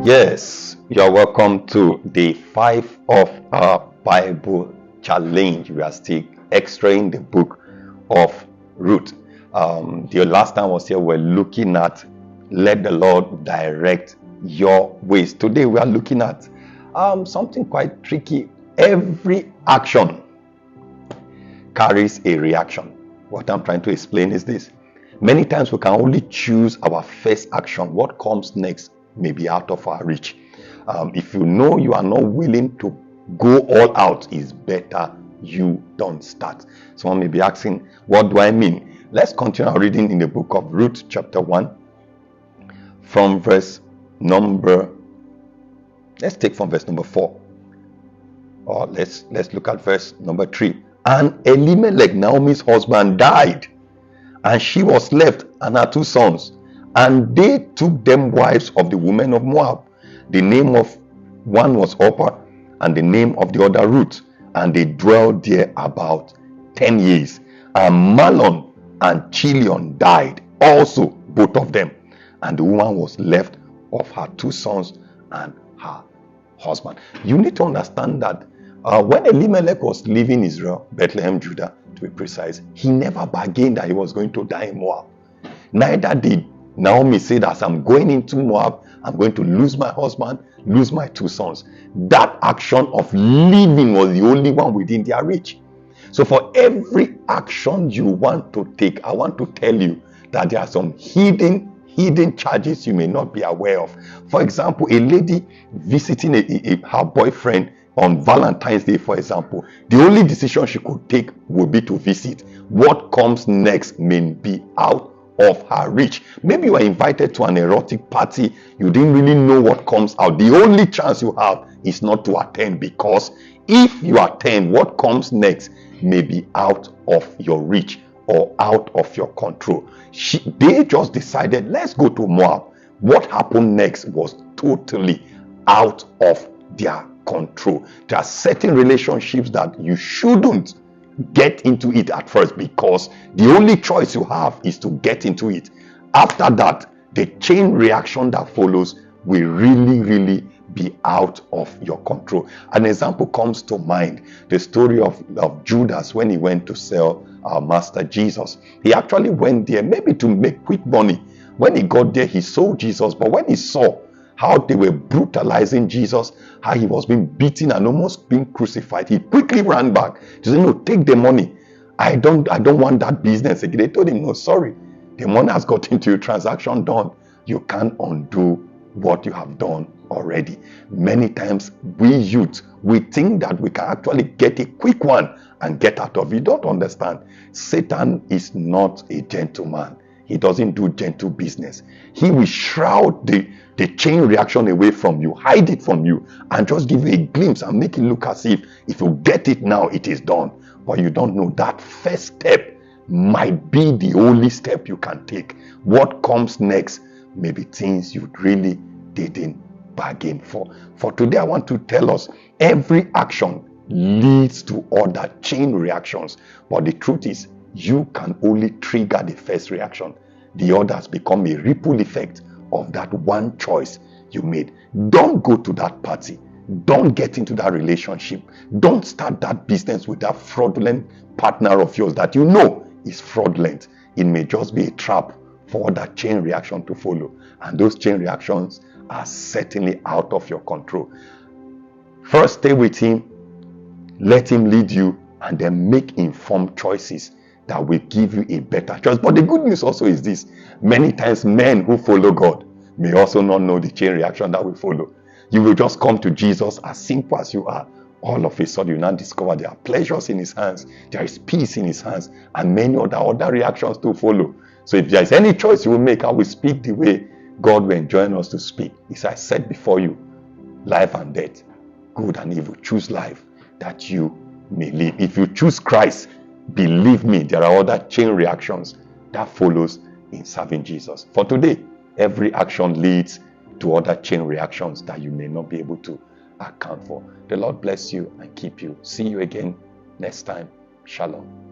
Yes, you're welcome to day 5 of our Bible challenge. We are still extracting the book of Ruth. The last time I was here, we're looking at let the Lord direct your ways. Today we are looking at something quite tricky. Every action carries a reaction. What I'm trying to explain is this. Many times we can only choose our first action. What comes next may be out of our reach. If you know you are not willing to go all out, it's better you don't start. Someone may be asking, what do I mean? Let's continue our reading in the book of Ruth, chapter 1, from verse number, let's take from verse number 4. Or let's look at verse number 3. And Elimelech, Naomi's husband, died, and she was left and her 2 sons. And they took them wives of the women of Moab. The name of one was Orpah, and the name of the other Ruth. And they dwelled there about 10 years. And Mahlon and Chilion died also, both of them. And the woman was left of her 2 sons and her husband. You need to understand that when Elimelech was leaving Israel, Bethlehem, Judah, to be precise, he never bargained that he was going to die in Moab. Neither did Naomi say that as I'm going into Moab, I'm going to lose my husband, lose my 2 sons. That action of leaving was the only one within their reach. So for every action you want to take, I want to tell you that there are some hidden charges you may not be aware of. For example, a lady visiting her boyfriend on Valentine's Day, for example, the only decision she could take would be to visit. What comes next may be out of her reach. Maybe you are invited to an erotic party, you didn't really know what comes out. The only chance you have is not to attend, because if you attend, what comes next may be out of your reach or out of your control. They just decided, let's go to Moab. What happened next was totally out of their control. There are certain relationships that you shouldn't get into it at first, because the only choice you have is to get into it. After that, the chain reaction that follows will really be out of your control. An example comes to mind, the story of Judas when he went to sell our master Jesus. He actually went there maybe to make quick money. When he got there, he sold Jesus, but when he saw how they were brutalizing Jesus, how he was being beaten and almost being crucified, he quickly ran back to say, no, take the money. I don't want that business again. They told him, no, sorry, the money has got into your transaction done. You can't undo what you have done already. Many times we youth, we think that we can actually get a quick one and get out of it. You don't understand. Satan is not a gentleman. He doesn't do gentle business. He will shroud the chain reaction away from you, hide it from you, and just give you a glimpse and make it look as if you get it now, it is done. But you don't know that first step might be the only step you can take. What comes next may be things you really didn't bargain for. For today, I want to tell us every action leads to other chain reactions. But the truth is, you can only trigger the first reaction. The others become a ripple effect of that one choice you made. Don't go to that party. Don't get into that relationship. Don't start that business with that fraudulent partner of yours that you know is fraudulent. It may just be a trap for that chain reaction to follow. And those chain reactions are certainly out of your control. First, stay with him. Let him lead you, and then make informed choices that will give you a better choice. But the good news also is this: many times men who follow God may also not know the chain reaction that will follow. You will just come to Jesus as simple as you are. All of a sudden, you now discover there are pleasures in his hands, there is peace in his hands, and many other reactions to follow. So if there is any choice you will make, I will speak the way God will enjoin us to speak. It's I said before you, life and death, good and evil. Choose life that you may live. If you choose Christ, believe me, there are other chain reactions that follows in serving Jesus. For today, every action leads to other chain reactions that you may not be able to account for. The Lord bless you and keep you. See you again next time. Shalom.